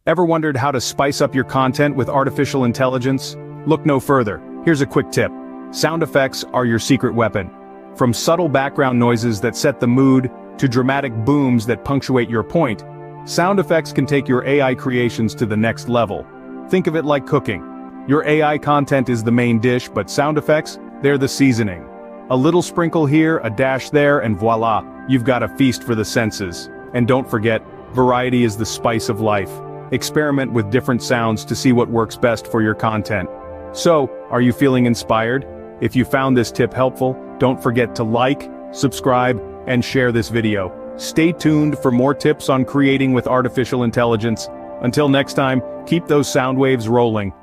Ever wondered how to spice up your content with artificial intelligence? Look no further. Here's a quick tip. Sound effects are your secret weapon. From subtle background noises that set the mood, to dramatic booms that punctuate your point, sound effects can take your AI creations to the next level. Think of it like cooking. Your AI content is the main dish, but sound effects, they're the seasoning. A little sprinkle here, a dash there, and voila, you've got a feast for the senses. And don't forget, variety is the spice of life. Experiment with different sounds to see what works best for your content. So, are you feeling inspired? If you found this tip helpful, don't forget to like, subscribe, and share this video. Stay tuned for more tips on creating with artificial intelligence. Until next time, keep those sound waves rolling.